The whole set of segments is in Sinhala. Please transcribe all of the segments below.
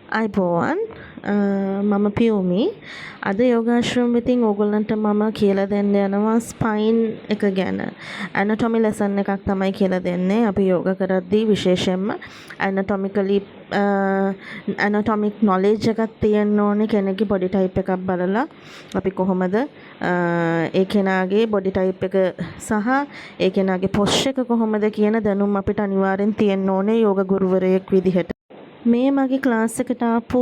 අයිබෝවන් මම පියුමි අද යෝගාශ්‍රම වෙතින් ඕගොල්ලන්ට මම කියලා දෙන්න යනවා ස්පයින් එක ගැන ඇනටොමි ලෙසන් එකක් තමයි කියලා දෙන්නේ අපි යෝග කරද්දී විශේෂයෙන්ම ඇනටොමිකලි ඇනටොමික් නොලෙජ් එකක් තියෙන්න ඕනේ කෙනෙක්ගේ බොඩි ටයිප් එකක් බලලා අපි කොහොමද ඒ කෙනාගේ බොඩි ටයිප් එක සහ ඒ කෙනාගේ පොස්චර් එක කොහොමද කියන දැනුම අපිට අනිවාර්යෙන් තියෙන්න ඕනේ යෝග ගුරුවරයෙක් විදිහට මේ මගේ ක්ලාස් එකට ආපු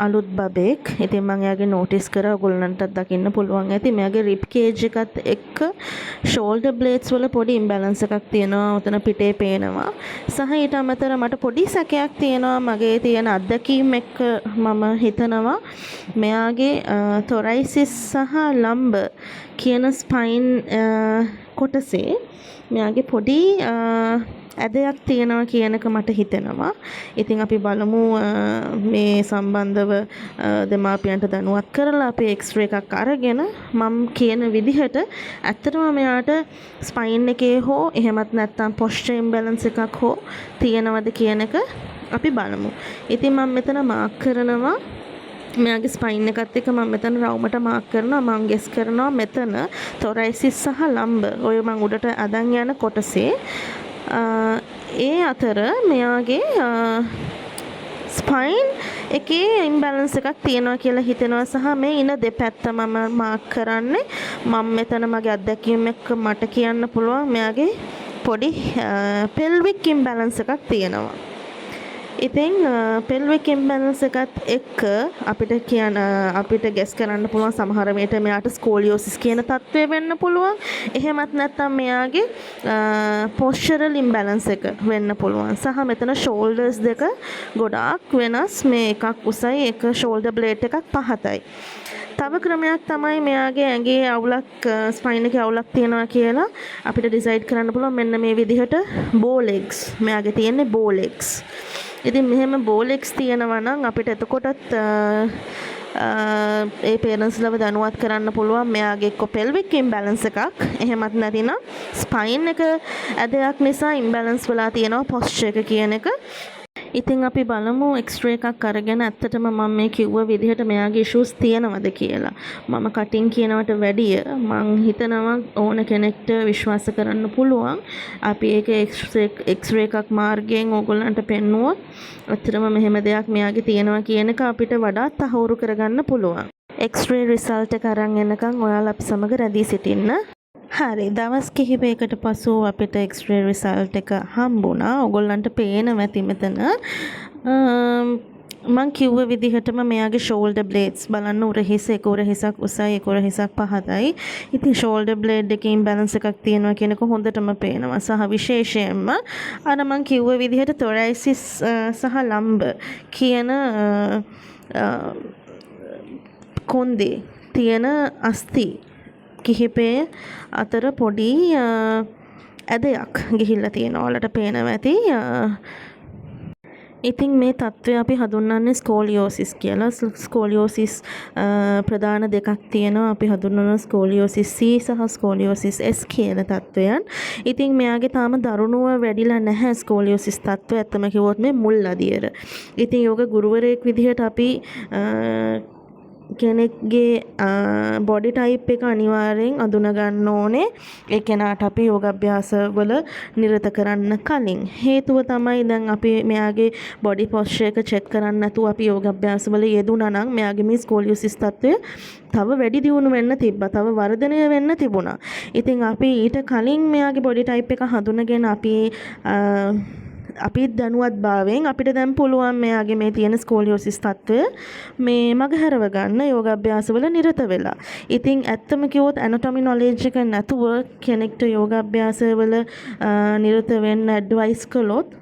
අලුත් බබෙක්. ඉතින් මම එයාගේ නෝටිස් කරා ඔයගොල්ලන්ටත් දකින්න පුළුවන් ඇති. මෙයාගේ රිප් කේජ් එකත් එක්ක ෂෝල්ඩර් බ්ලේඩ්ස් වල පොඩි ඉම්බැලන්ස් එකක් තියෙනවා. උතන පිටේ පේනවා. සහ ඊට අමතරව මට පොඩි සැකයක් තියෙනවා මගේ තියෙන අත්දැකීම් එක්ක මම හිතනවා මෙයාගේ තොරයිසිස් සහ ලම්බ කියන ස්පයින් කොටසේ මෙයාගේ පොඩි ඇදයක් තියෙනවා කියන එක මට හිතෙනවා. ඉතින් අපි බලමු මේ සම්බන්ධව දෙමාපියන්ට දැනුවත් කරලා අපි එක්ස්රේ එකක් අරගෙන මම කියන විදිහට ඇත්තටම මෙයාට ස්පයින් එකේ හෝ එහෙමත් නැත්නම් පොස්චර් ඉම්බැලන්ස් එකක් හෝ තියෙනවද කියන එක අපි බලමු. ඉතින් මම මෙතන මාක් කරනවා මෙයාගේ ස්පයින් එකත් එක්ක මම මෙතන රවුමට මාක් කරනවා මම ගෙස් කරනවා මෙතන තොරයිසිස් සහ ලම්බ ඔය මම උඩට අදන් යන කොටසේ ඒ අතර මෙයාගේ ස්පයින් එකේ ඉම්බැලන්ස් එකක් තියෙනවා කියලා හිතෙනවා සහ මේ ඉන දෙපැත්ත මම මාක් කරන්නේ මම මෙතන මගේ අත්දැකීම් එක්ක මට කියන්න පුළුවන් මෙයාගේ පොඩි පෙල්වික් ඉම්බැලන්ස් එකක් තියෙනවා. ඉතින් පෙල්වික් ඉම්බැලන්ස් එකත් එක්ක අපිට ගෙස් කරන්න පුළුවන් සමහර විට මෙයාට ස්කෝලියෝසිස් කියන තත්ත්වය වෙන්න පුළුවන්. එහෙමත් නැත්නම් මෙයාගේ පොස්චරල් ඉම්බැලන්ස් එක වෙන්න පුළුවන්. සහ මෙතන ෂෝල්ඩර්ස් දෙක ගොඩාක් වෙනස්. මේ එකක් උසයි එක ෂෝල්ඩර් බ්ලේඩ් එකක් පහතයි. තව ක්‍රමයක් තමයි මෙයාගේ ඇඟේ අවුලක් ස්පයින් එකේ අවුලක් තියෙනවා කියලා අපිට ඩිසයිඩ් කරන්න පුළුවන් මෙන්න මේ විදිහට බෝ ලෙග්ස් මෙයාගේ තියෙන්නේ බෝ ලෙග්ස්. ඉතින් මෙහෙම බෝ ලෙග්ස් තියෙනවා නම් අපිට එතකොටත් ඒ පේරන්ට්ස්ලව දැනුවත් කරන්න පුළුවන් මෙයාගේ එක්ක පෙල්වික් ඉම්බැලන්ස් එකක් එහෙමත් නැතිනම් ස්පයින් එක ඇදයක් නිසා ඉම්බැලන්ස් වෙලා තියෙනවා පොස්චර් එක කියන එක. ඉතින් අපි බලමු එක්ස්රේ එකක් අරගෙන ඇත්තටම මම මේ කිව්ව විදිහට මෙයාගේ ඉෂුස් තියෙනවද කියලා. මම කටින් කියනවට වැඩිය මං හිතනවා ඕන කෙනෙක්ට විශ්වාස කරන්න පුළුවන්. අපි ඒක එක්ස්රේ එකක් මාර්ගයෙන් ඕගොල්ලන්ට පෙන්නුවොත් ඇත්තටම මෙහෙම දෙයක් මෙයාගේ තියෙනවා කියන එක අපිට වඩා තහවුරු කරගන්න පුළුවන්. එක්ස්රේ රිසල්ට් එක අරන් එනකන් ඔයාලා අපි සමග රැඳී සිටින්න. හරි දවස් කිහිපයකට පසු අපිට එක්ස්රේ රිසල්ට් එක හම්බුණා. ඔයගොල්ලන්ට පේනවා ඇති මෙතන. මං කිව්ව විදිහටම මෙයාගේ ෂෝල්ඩර් බ්ලේඩ්ස් බලන්න උරහිස එක උරහිසක් උසයි එක උරහිසක් පහතයි. ඉතින් ෂෝල්ඩර් බ්ලේඩ් එකේ ඉම්බැලන්ස් එකක් තියෙනවා කියන එක හොඳටම පේනවා. සහ විශේෂයෙන්ම අර මං කිව්ව විදිහට තොරයිසිස් සහ ලම්බ කියන කොන්දේ තියෙන අස්ථි කිහිපේ අතර පොඩි ඇදයක් ගිහිල්ලා තියෙනවා. ඔයාලට පේනවා ඇති. ඉතින් මේ තත්ත්වය අපි හඳුන්වන්නේ ස්කෝලියෝසිස් කියලා. ස්කෝලියෝසිස් ප්‍රධාන දෙකක් තියෙනවා. අපි හඳුන්වන ස්කෝලියෝසිස් C සහ ස්කෝලියෝසිස් S කියන තත්ත්වයන්. ඉතින් මෙයාගේ තාම දරුණුව වැඩිලා නැහැ ස්කෝලියෝසිස් තත්ත්වය. ඇත්තම කිව්වොත් මේ මුල් අදියර. ඉතින් යෝග ගුරුවරයෙක් විදිහට අපි කෙනෙක්ගේ බොඩි ටයිප් එක අනිවාර්යෙන් අඳුන ගන්න ඕනේ. ඒ කෙනාට අපි යෝගාභ්‍යාස වල නිරත කරන්න කලින්. හේතුව තමයි දැන් අපි මෙයාගේ බොඩි පොස්චර් එක චෙක් කරන්න නැතුව අපි යෝගාභ්‍යාස වල යෙදුණා නම් මෙයාගේ මේ ස්කෝලියෝසිස් තත්ත්වය තව වැඩි දියුණු වෙන්න තිබ්බා. තව වර්ධනය වෙන්න තිබුණා. ඉතින් අපි ඊට කලින් මෙයාගේ බොඩි ටයිප් එක හඳුනගෙන අපි දැනුවත්භාවයෙන් අපිට දැන් පුළුවන් මෙයාගේ මේ තියෙන ස්කෝලියෝසිස් තත්ත්වය මේ මගහැරව ගන්න යෝගාභ්‍යාසවල නිරත වෙලා. ඉතින් ඇත්තම කිව්වොත් ඇනටොමි නොලෙජ් එක නැතුව කෙනෙක්ට යෝගාභ්‍යාසවල නිරත වෙන්න ඇඩ්වයිස් කළොත්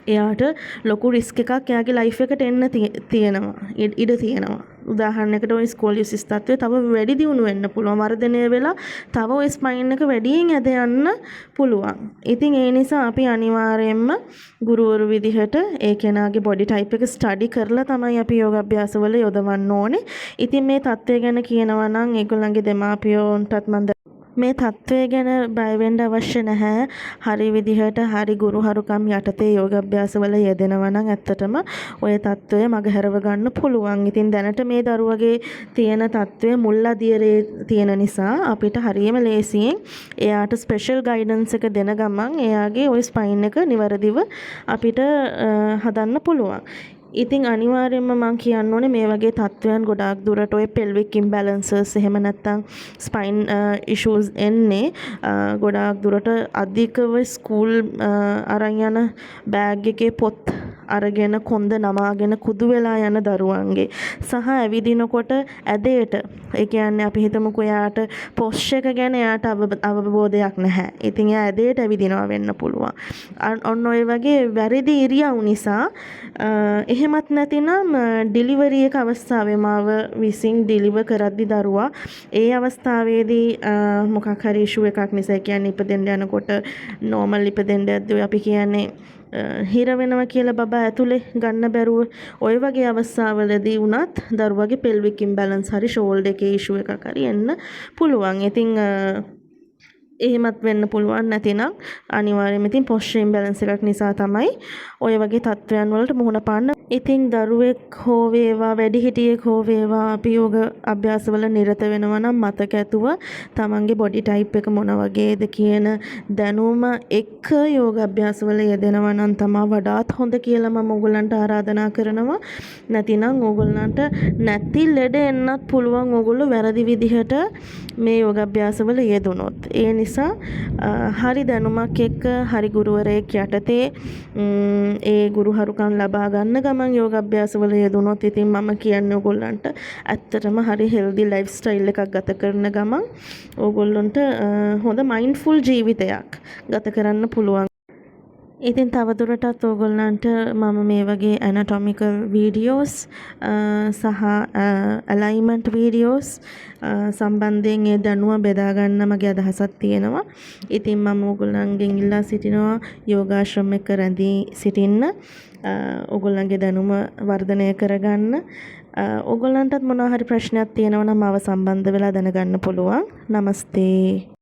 එයාට ලොකු රිස්ක් එකක් එයාගේ ලයිෆ් එකට එන්න තියෙනවා. ඉඩ තියෙනවා. උදාහරණයකට ඔය ස්කෝලියෝසිස් තත්ත්වය තව වැඩි දියුණු වෙන්න පුළුවන්. වර්ධනය වෙලා තව ඔය ස්පයින් එක වැඩියෙන් ඇද යන්න පුළුවන්. ඉතින් ඒ නිසා අපි අනිවාර්යයෙන්ම ගුරුවරු විදිහට ඒ කෙනාගේ බොඩි ටයිප් එක ස්ටඩි කරලා තමයි අපි යෝගාභ්‍යාසවල යොදවන්න ඕනේ. ඉතින් මේ තත්ත්වය ගැන කියනවා නම් ඒගොල්ලන්ගේ දෙමාපියෝන්ටත් මම මේ තත්ත්වය ගැන බය වෙන්න අවශ්‍ය නැහැ. හරි විදිහට හරි ගුරුහරුකම් යටතේ යෝගාභ්‍යාසවල යෙදෙනවා නම් ඇත්තටම ওই තත්ත්වය මගහැරව ගන්න පුළුවන්. ඉතින් දැනට මේ දරුවගේ තියෙන තත්ත්වය මුල් අදියරේ තියෙන නිසා අපිට හරියම ලේසියෙන් එයාට ස්පෙෂල් ගයිඩන්ස් එක දෙන ගමන් එයාගේ ওই ස්පයින් එක නිවැරදිව අපිට හදන්න පුළුවන්. ඉතින් අනිවාර්යයෙන්ම මම කියන්න ඕනේ මේ වගේ තත්ත්වයන් ගොඩාක් දුරට ඔය pelvic imbalances එහෙම නැත්නම් spine issues එන්නේ ගොඩාක් දුරට අධිකව ස්කූල් අරන් යන බෑග් එකේ පොත් අරගෙන කොන්ද නමාගෙන කුදු වෙලා යන දරුවන්ගේ සහ ඇවිදිනකොට ඇදේට ඒ කියන්නේ අපි හිතමුකෝ එයාට පොස්ච් එක ගැන එයාට අවබෝධයක් නැහැ. ඉතින් එයා ඇදේට ඇවිදිනවා වෙන්න පුළුවන්. ඔන්න ඔය වගේ වැරදි ඉරියව් නිසා එහෙමත් නැතිනම් ඩිලිවරි එක අවස්ථාවේ මාව විසින් ඩිලිවර් කරද්දි දරුවා ඒ අවස්ථාවේදී මොකක් හරි ඉෂුව එකක් නිසා කියන්නේ ඉපදෙන්න යනකොට නෝමල් ඉපදෙන්න යද්දී අපි කියන්නේ හිර වෙනවා කියලා බබා ඇතුලේ ගන්න බැරුව ওই වගේ අවස්ථාවලදී වුණත් දරුවගේ pelvic imbalance හරි shoulder එකේ ඉෂුව එකක් හරි එන්න පුළුවන්. ඉතින් එහෙමත් වෙන්න පුළුවන් නැතිනම් අනිවාර්යයෙන්ම ඉතින් posture imbalance එකක් නිසා තමයි ඔය වගේ තත්ත්වයන් වලට මුහුණ පාන්න. ඉතින් දරුවෙක් හෝ වේවා වැඩිහිටියෙක් හෝ වේවා අපි යෝග අභ්‍යාසවල නිරත වෙනවා නම් මතක ඇතුව තමන්ගේ බොඩි ටයිප් එක මොන වගේද කියන දැනුම එක්ක යෝග අභ්‍යාසවල යෙදෙනවා නම් තමයි වඩාත් හොඳ කියලා මම ඕගොල්ලන්ට ආරාධනා කරනවා. නැතිනම් ඕගොල්ලන්ට නැති ලෙඩ එන්නත් පුළුවන් ඕගොල්ලෝ වැරදි විදිහට මේ යෝග අභ්‍යාසවල යෙදුනොත්. ඒ නිසා හරි දැනුමක් එක්ක හරි ගුරුවරයෙක් යටතේ ඒ ගුරුහරුකම් ලබා ගන්න ගමන් යෝග අභ්‍යාසවල යෙදුනොත් ඉතින් මම කියන්නේ ඕගොල්ලන්ට ඇත්තටම හරි හෙල්දි ලයිෆ් ස්ටයිල් එකක් ගත කරන ගමන් ඕගොල්ලන්ට හොඳ මයින්ඩ්ෆුල් ජීවිතයක් ගත කරන්න පුළුවන්. ඉතින් තවදුරටත් ඕගොල්ලන්ට මම මේ වගේ ඇනටොමිකල් වීඩියෝස් සහ ඇලයින්මන්ට් වීඩියෝස් සම්බන්ධයෙන් ඒ දැනුම බෙදා ගන්න මගේ අදහසක් තියෙනවා. ඉතින් මම ඕගොල්ලන්ගෙන් ඉල්ලා සිටිනවා යෝගාශ්‍රම එක රැඳී සිටින්න. ඕගොල්ලන්ගේ දැනුම වර්ධනය කරගන්න. ඕගොල්ලන්ටත් මොනවා හරි ප්‍රශ්නයක් තියෙනවා නම් මාව සම්බන්ධ වෙලා දැනගන්න පුළුවන්. නමස්තේ.